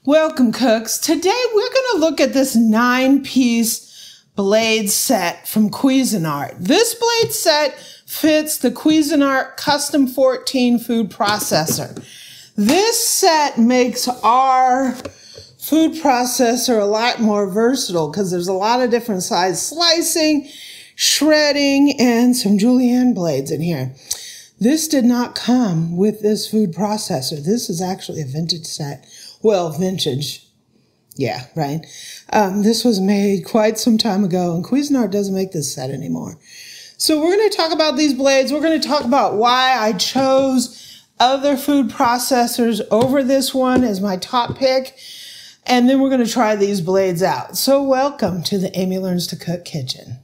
Welcome, cooks. Today we're going to look at this 9-piece blade set from Cuisinart. This blade set fits the Cuisinart Custom 14 food processor. This set makes our food processor a lot more versatile because there's a lot of different size slicing, shredding, and some Julienne blades in here. This did not come with this food processor. This is actually a vintage set. Well, vintage. Yeah, right. This was made quite some time ago, and Cuisinart doesn't make this set anymore. So we're going to talk about these blades. We're going to talk about why I chose other food processors over this one as my top pick. And then we're going to try these blades out. So welcome to the Amy Learns to Cook kitchen.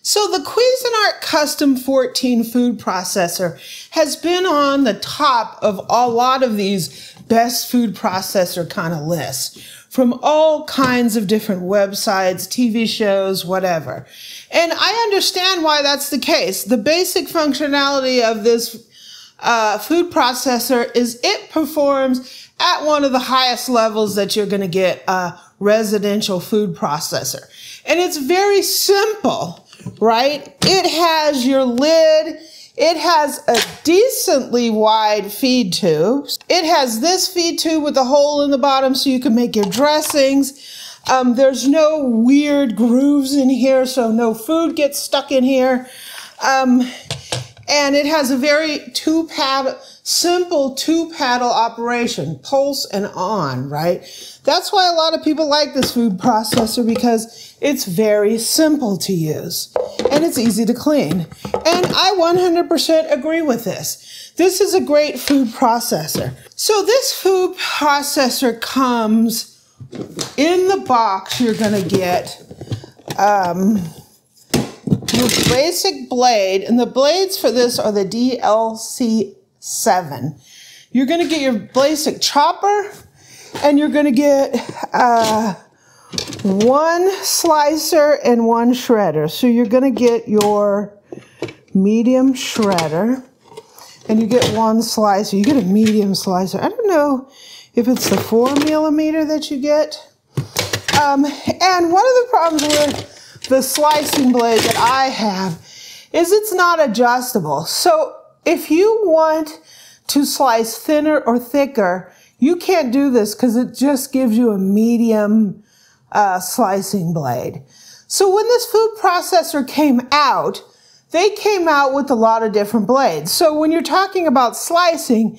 So the Cuisinart Custom 14 food processor has been on the top of a lot of these best food processor kind of lists from all kinds of different websites, TV shows, whatever. And I understand why that's the case. The basic functionality of this food processor is it performs at one of the highest levels that you're going to get a residential food processor. And it's very simple. Right? It has your lid. It has a decently wide feed tube. It has this feed tube with a hole in the bottom so you can make your dressings. There's no weird grooves in here, so no food gets stuck in here. And it has a very simple two-paddle operation, pulse and on, right? That's why a lot of people like this food processor because it's very simple to use and it's easy to clean. And I 100% agree with this. This is a great food processor. So this food processor comes in the box. You're going to get your basic blade, and the blades for this are the DLC7. You're going to get your basic chopper, and you're going to get one slicer and one shredder. So you're going to get your medium shredder, and you get one slicer. You get a medium slicer. I don't know if it's the 4mm that you get. And one of the problems with the slicing blade that I have is it's not adjustable. So if you want to slice thinner or thicker, you can't do this because it just gives you a medium slicing blade. So when this food processor came out, they came out with a lot of different blades. So when you're talking about slicing,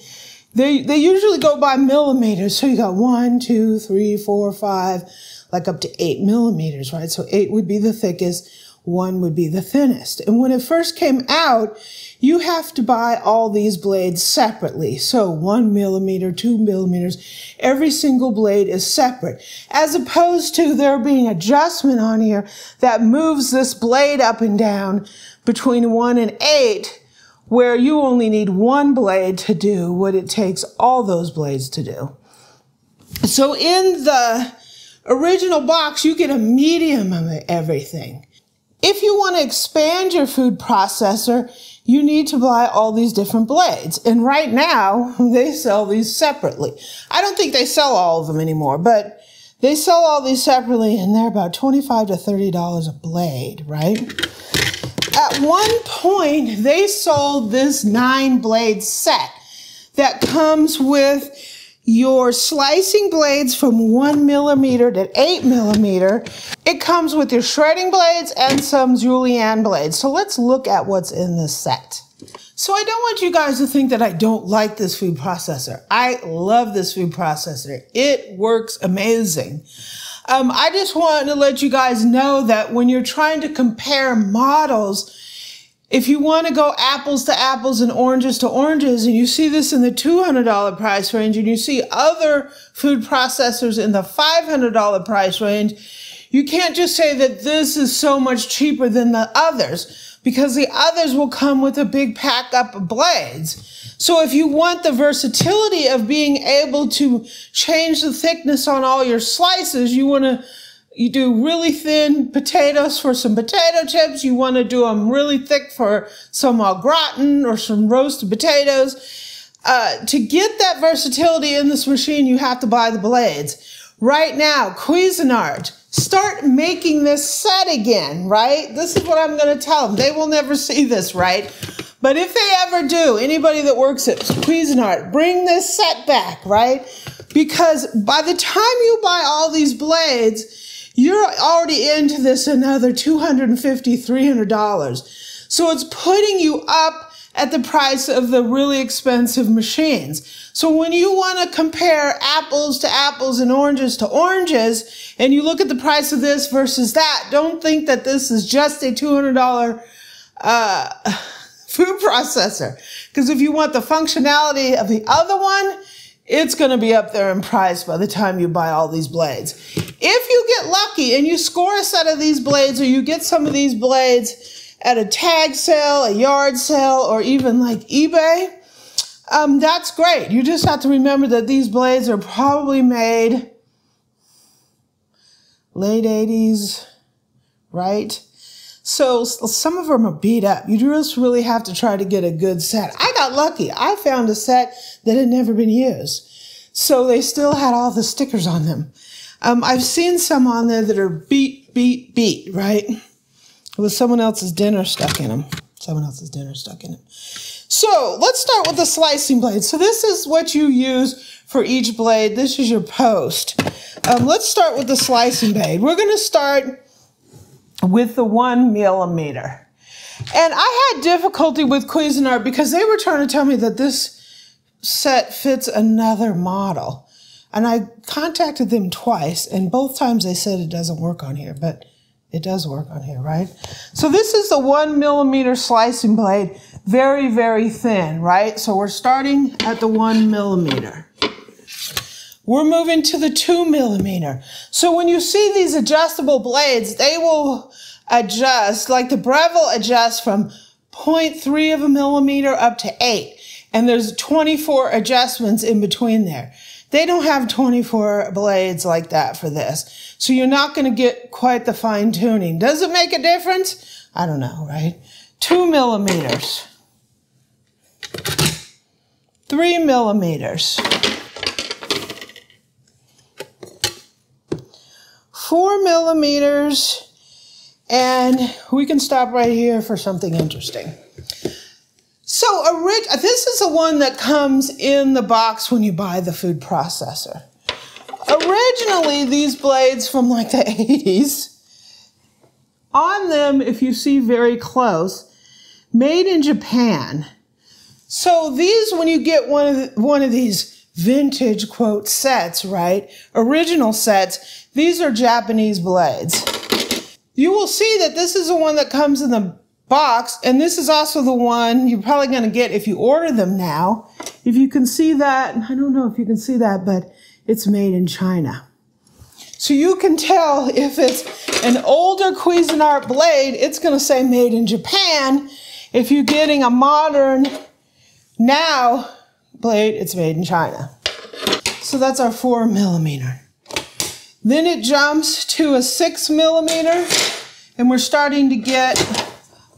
they usually go by millimeters. So you got 1, 2, 3, 4, 5, like up to 8mm, right? So 8 would be the thickest, 1 would be the thinnest. And when it first came out, you have to buy all these blades separately. So 1mm, 2mm, every single blade is separate. As opposed to there being adjustment on here that moves this blade up and down between 1 and 8, where you only need one blade to do what it takes all those blades to do. So in the original box, you get a medium of everything. If you want to expand your food processor, you need to buy all these different blades. And right now, they sell these separately. I don't think they sell all of them anymore, but they sell all these separately, and they're about $25 to $30 a blade, right? At one point, they sold this 9-blade set that comes with your slicing blades from 1mm to 8mm. It comes with your shredding blades and some Julienne blades. So let's look at what's in this set. So I don't want you guys to think that I don't like this food processor. I love this food processor. It works amazing. I just want to let you guys know that when you're trying to compare models, if you want to go apples to apples and oranges to oranges, and you see this in the $200 price range, and you see other food processors in the $500 price range, you can't just say that this is so much cheaper than the others, because the others will come with a big pack up of blades. So if you want the versatility of being able to change the thickness on all your slices, you want to you do really thin potatoes for some potato chips. You want to do them really thick for some au gratin or some roasted potatoes. To get that versatility in this machine, you have to buy the blades. Right now, Cuisinart, start making this set again, right? This is what I'm going to tell them. They will never see this, right? But if they ever do, anybody that works at Cuisinart, bring this set back, right? Because by the time you buy all these blades, you're already into this another $250, $300. So it's putting you up at the price of the really expensive machines. So when you want to compare apples to apples and oranges to oranges, and you look at the price of this versus that, don't think that this is just a $200 food processor. Because if you want the functionality of the other one, it's going to be up there in price by the time you buy all these blades. If you get lucky and you score a set of these blades, or you get some of these blades at a tag sale, a yard sale, or even like eBay, that's great. You just have to remember that these blades are probably made late 80s, right? So some of them are beat up. You just really have to try to get a good set. I got lucky. I found a set that had never been used. So they still had all the stickers on them. I've seen some on there that are beat, right? With someone else's dinner stuck in them. So let's start with the slicing blade. So this is what you use for each blade. This is your post. Let's start with the slicing blade. We're going to start with the 1 millimeter. And I had difficulty with Cuisinart because they were trying to tell me that this set fits another model. And I contacted them twice, and both times they said it doesn't work on here, but it does work on here, right? So this is the 1 millimeter slicing blade, very, very thin, right? So we're starting at the 1 millimeter. We're moving to the 2 millimeter. So when you see these adjustable blades, they will adjust, like the Breville adjusts from 0.3 of a millimeter up to 8. And there's 24 adjustments in between there. They don't have 24 blades like that for this. So you're not going to get quite the fine tuning. Does it make a difference? I don't know, right? 2 millimeters. 3 millimeters. 4 millimeters. And we can stop right here for something interesting. So this is the one that comes in the box when you buy the food processor. Originally, these blades from like the 80s, on them, if you see very close, made in Japan. So these, when you get one of these vintage, quote, sets, right, original sets, these are Japanese blades. You will see that this is the one that comes in the box, and this is also the one you're probably going to get if you order them now. If you can see that, I don't know if you can see that, but it's made in China. So you can tell if it's an older Cuisinart blade, it's going to say made in Japan. If you're getting a modern now blade, it's made in China. So that's our 4 millimeter. Then it jumps to a 6 millimeter, and we're starting to get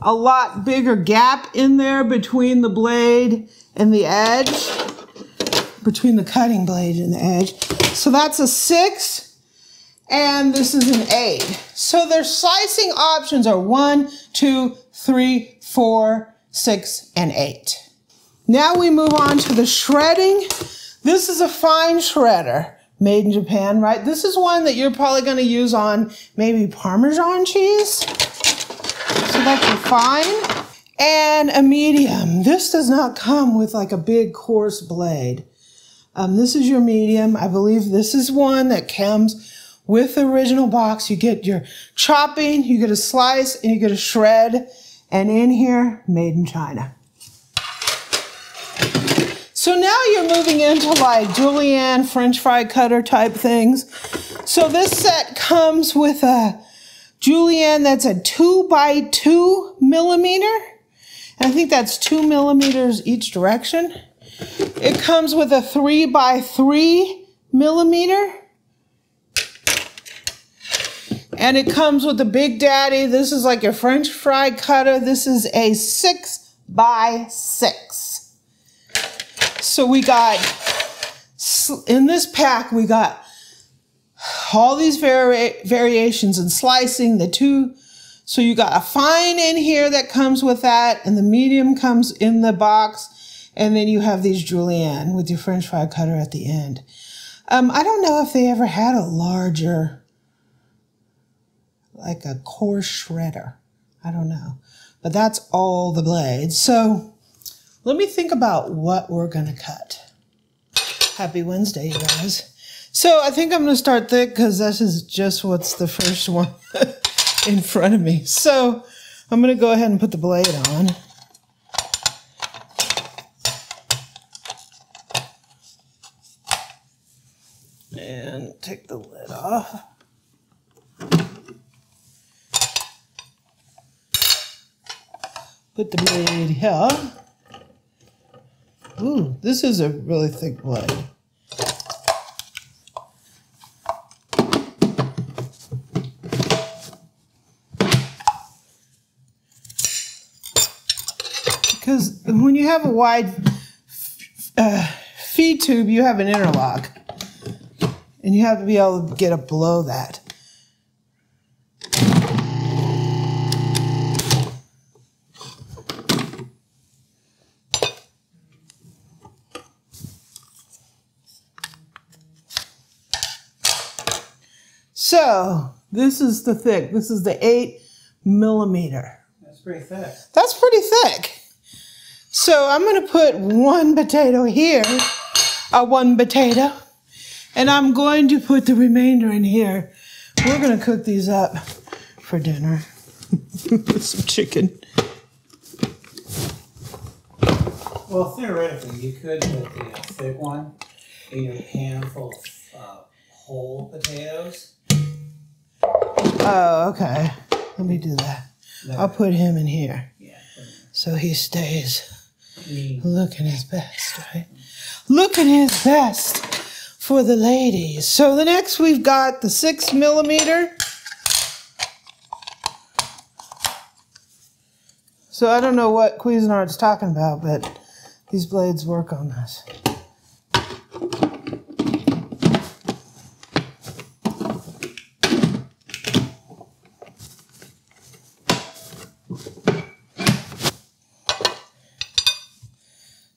a lot bigger gap in there between the blade and the edge, between the cutting blade and the edge. So that's a 6, and this is an 8. So their slicing options are 1, 2, 3, 4, 6, and 8. Now we move on to the shredding. This is a fine shredder. Made in Japan, right? This is one that you're probably going to use on maybe Parmesan cheese. So that's your fine. And a medium. This does not come with like a big coarse blade. This is your medium. I believe this is one that comes with the original box. You get your chopping, you get a slice, and you get a shred. And in here, made in China. So now you're moving into like Julienne French fry cutter type things. So this set comes with a Julienne that's a 2 by 2 millimeter. I think that's 2 millimeters each direction. It comes with a 3 by 3 millimeter. And it comes with the Big Daddy. This is like a French fry cutter. This is a 6x6. So we got, in this pack, we got all these variations in slicing, the two. So you got a fine in here that comes with that, and the medium comes in the box. And then you have these Julienne with your French fry cutter at the end. I don't know if they ever had a larger, like a coarse shredder. I don't know. But that's all the blades. So let me think about what we're going to cut. Happy Wednesday, you guys. So I think I'm going to start thick because this is just what's the first one in front of me. So I'm going to go ahead and put the blade on. And take the lid off. Put the blade here. Ooh, this is a really thick blade. Because when you have a wide feed tube, you have an interlock. And you have to be able to get it below that. So this is the thick. This is the 8mm. That's pretty thick. That's pretty thick. So I'm going to put one potato here, one potato, and I'm going to put the remainder in here. We're going to cook these up for dinner with some chicken. Well, theoretically, you could put the thick one in your pan full of whole potatoes. Oh, okay. Let me do that. No. I'll put him in here. Yeah. So he stays looking his best, right? Looking his best for the ladies. So the next we've got the 6mm. So I don't know what Cuisinart's talking about, but these blades work on this.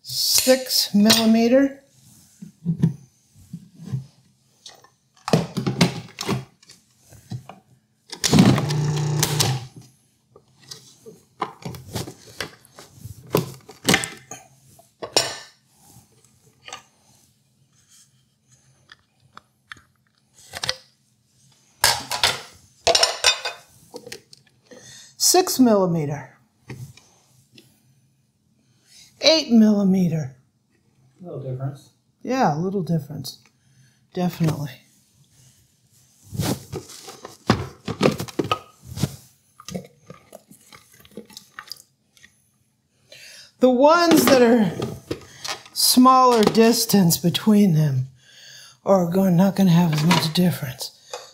$6mm. $6mm. 8mm. A little difference. Yeah, a little difference. Definitely. The ones that are smaller distance between them are not going to have as much difference.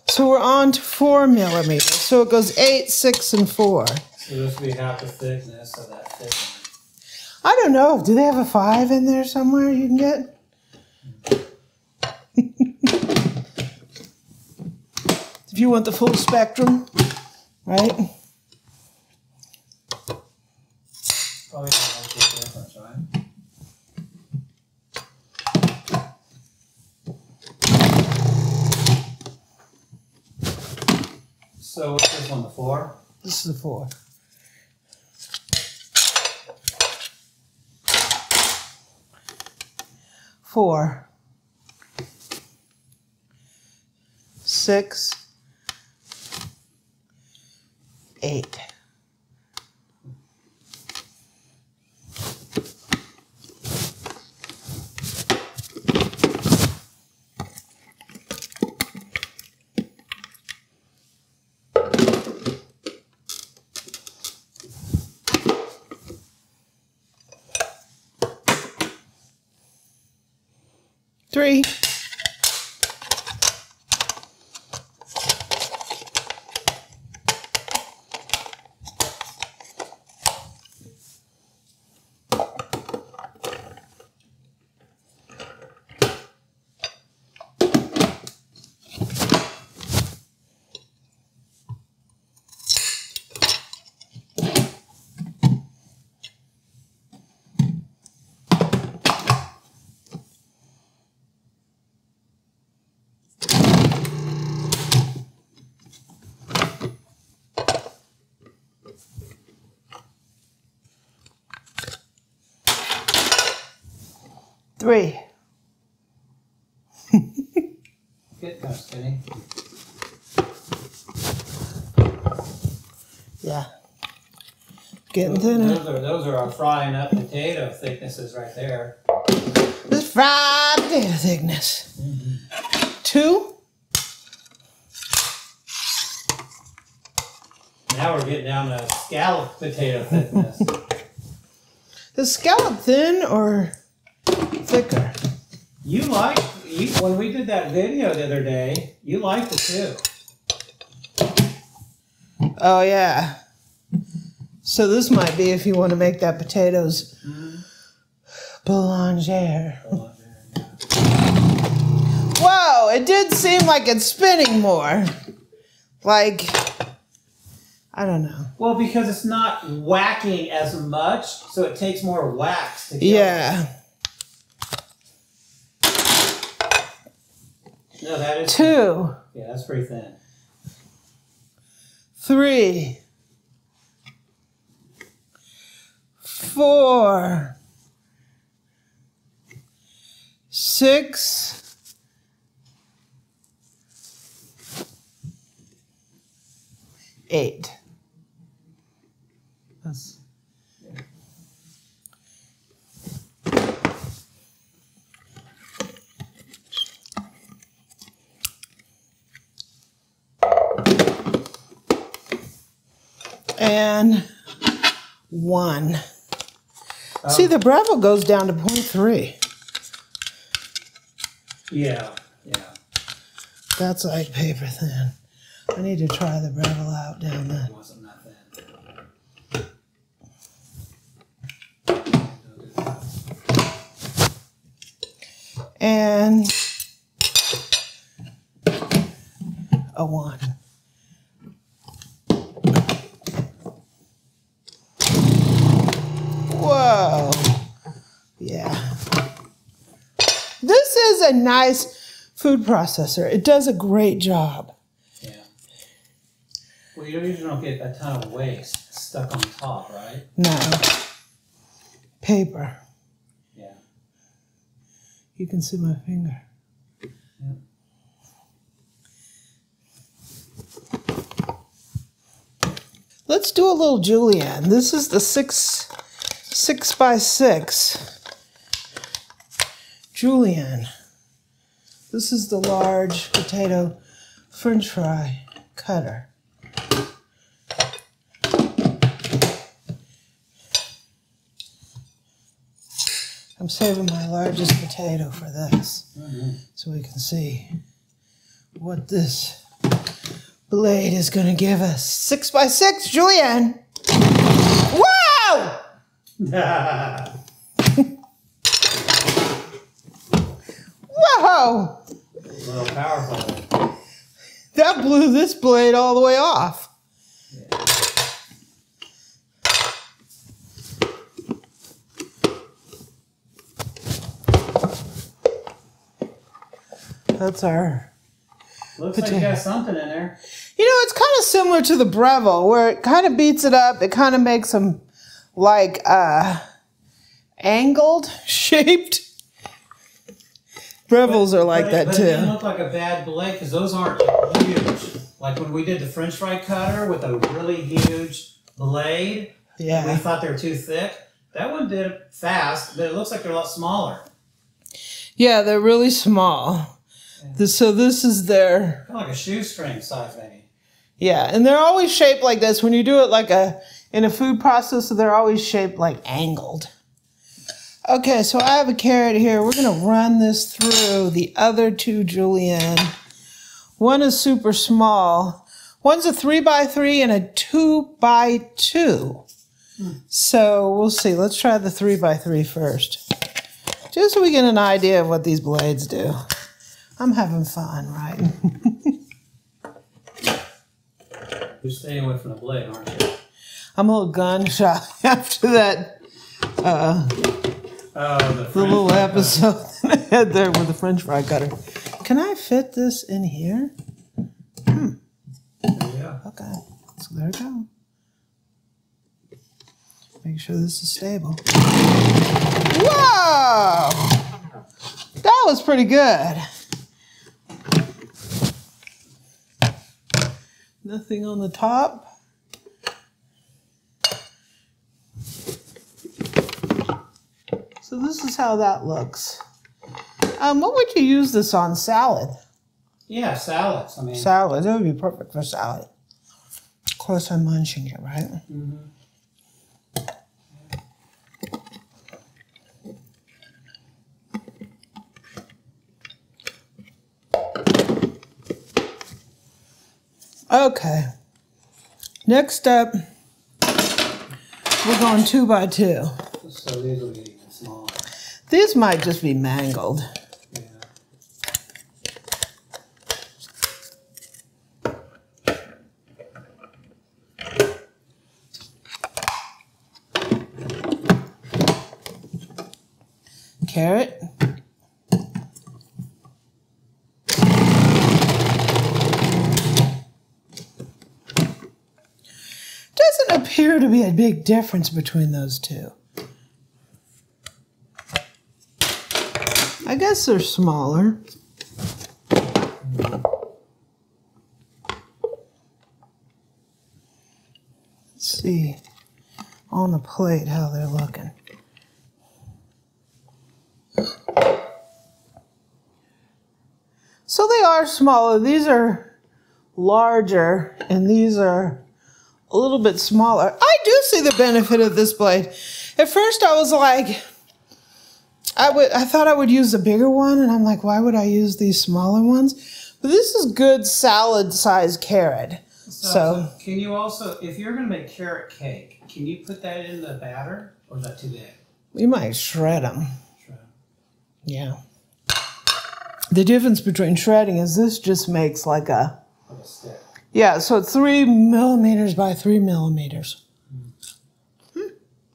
So we're on to 4mm. So it goes 8, 6, and 4. So this would be half the thickness of that thick one. I don't know. Do they have a 5 in there somewhere you can get? If you want the full spectrum, right? Probably not much difference, right? So what's this one, the 4? This is the 4. Four, 6, 8. Three. 3. Get kind of skinny. Yeah. Getting thinner. Those are our frying up potato thicknesses right there. This fried potato thickness. 2. Now we're getting down to scalloped potato thickness. Is scallop thin or thicker? You liked, when we did that video the other day, you liked it too. Oh, yeah. So this might be if you want to make that potatoes boulanger. Whoa, it did seem like it's spinning more. Like, I don't know. Well, because it's not whacking as much, so it takes more wax to get. Yeah. No, that is 2. Yeah, that's pretty thin. 3. 4. 6. 8. That's and 1. See, the Breville goes down to 0.3. Yeah. That's like paper thin. I need to try the Breville out down there. It wasn't that thin. And a 1. Whoa. Yeah. This is a nice food processor. It does a great job. Yeah. Well, you usually don't get a ton of waste stuck on top, right? No. Paper. Yeah. You can see my finger. Yeah. Let's do a little Julienne. This is the 6 by 6 Julienne. This is the large potato French fry cutter. I'm saving my largest potato for this, so we can see what this blade is going to give us. 6 by 6 Julienne. Wow! Whoa! A little powerful. That blew this blade all the way off. Yeah. That's our Looks potato. like you got something in there. You know, it's kind of similar to the Breville, where it kind of beats it up. It kind of makes them like angled, shaped. Breville's are like that but too. It didn't look like a bad blade because those aren't huge. Like when we did the French fry cutter with a really huge blade, Yeah. we thought they were too thick. That one did it fast, but it looks like they're a lot smaller. Yeah, they're really small. So this is their... Kind of like a shoestring size, maybe. Yeah, and they're always shaped like this. When you do it like in a food processor, they're always shaped like angled. Okay, so I have a carrot here. We're going to run this through the other 2 Julienne. One is super small. One's a 3 by 3 and a 2 by 2. So we'll see. Let's try the 3 by 3 first. Just so we get an idea of what these blades do. I'm having fun, right? You're staying away from the blade, aren't you? I'm a little gun shy after that the little episode that I had there with the French fry cutter. Can I fit this in here? Yeah. Okay, so there we go. Make sure this is stable. Whoa! That was pretty good. Nothing on the top. So this is how that looks. What would you use this on? Salad? Yeah, salads. I mean, salad. That would be perfect for salad. Of course, I'm munching it, right? Mm-hmm. Okay. Next up, we're going 2 by 2. So these will be even smaller. These might just be mangled. Yeah. Carrot. Doesn't appear to be a big difference between those two. I guess they're smaller. Let's see on the plate how they're looking. So they are smaller. These are larger, and these are a little bit smaller. I do see the benefit of this blade. At first I was like, I thought I would use a bigger one, and I'm like, why would I use these smaller ones? But this is good salad-sized carrot. So can you also, if you're going to make carrot cake, can you put that in the batter, or is that too big? we might shred them. Shred 'em. Yeah. The difference between shredding is this just makes like a stick. Yeah, so it's 3 millimeters by 3 millimeters.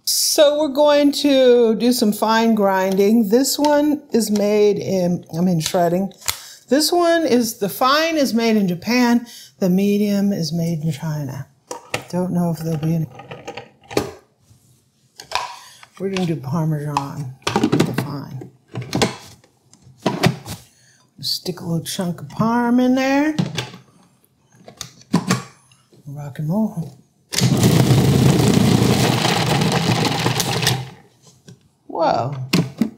So we're going to do some fine grinding. This one is made in, shredding. This one is, the fine is made in Japan. The medium is made in China. Don't know if there'll be any. We're going to do Parmesan with the fine. Stick a little chunk of Parm in there. Rock and roll. Whoa,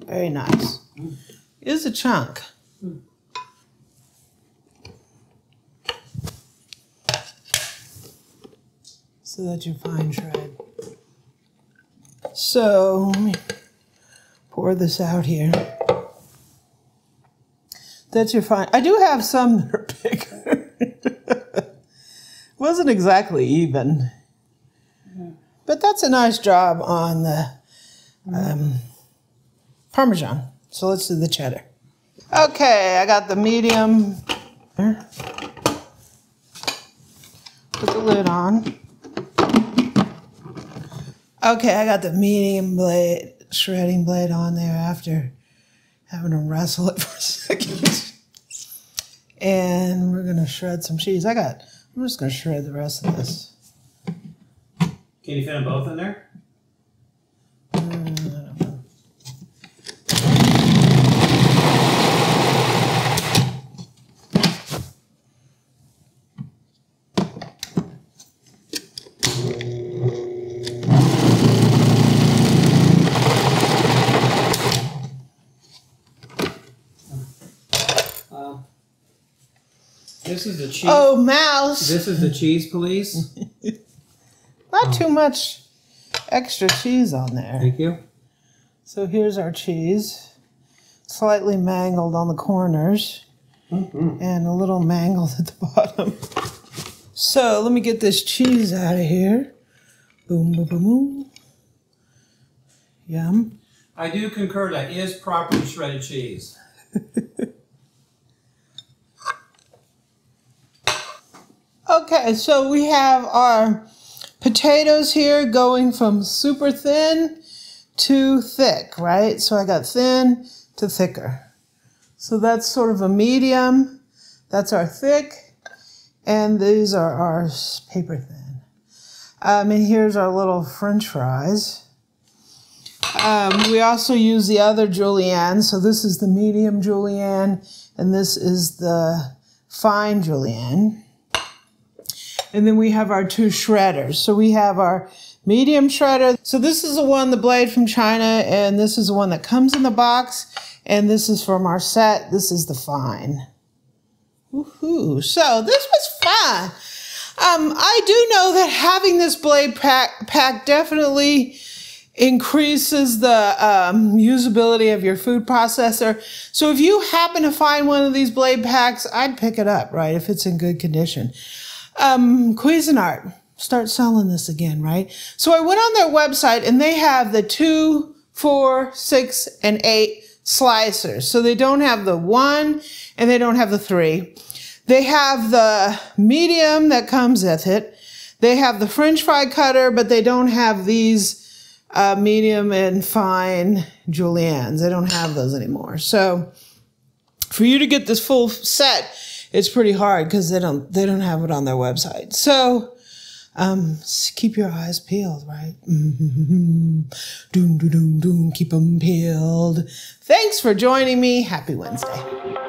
very nice. Is a chunk. So that's your fine shred. So let me pour this out here. That's your fine. I do have some that are bigger. Wasn't exactly even. But that's a nice job on the Parmesan. So let's do the cheddar. Okay, I got the medium. Put the lid on. Okay, I got the medium blade, shredding blade on there after having to wrestle it for a second. And we're gonna shred some cheese. I'm just gonna shred the rest of this. Can you fit them both in there? I don't know. This is the cheese. Oh, mouse! This is the cheese police. Not too much extra cheese on there. Thank you. So here's our cheese. Slightly mangled on the corners. And a little mangled at the bottom. So let me get this cheese out of here. Boom, boom, boom, boom. Yum. I do concur that is properly shredded cheese. Okay, so we have our potatoes here going from super thin to thick, right? So I got thin to thicker. So that's sort of a medium. That's our thick. And these are our paper thin. And here's our little French fries. We also use the other Julienne. So this is the medium Julienne, and this is the fine Julienne. And then we have our two shredders. So we have our medium shredder. So this is the one, the blade from China, and this is the one that comes in the box. And this is from our set. This is the fine. Woohoo. So this was fun. I do know that having this blade pack definitely increases the usability of your food processor. So if you happen to find one of these blade packs, I'd pick it up, right, if it's in good condition. Cuisinart, start selling this again, right? So I went on their website and they have the 2, 4, 6, and 8 slicers. So they don't have the 1 and they don't have the 3. They have the medium that comes with it. They have the French fry cutter, but they don't have these medium and fine Juliennes. They don't have those anymore. So for you to get this full set, it's pretty hard because they don't have it on their website. So keep your eyes peeled, right? Doom, doom, doom, doom. Keep them peeled. Thanks for joining me. Happy Wednesday.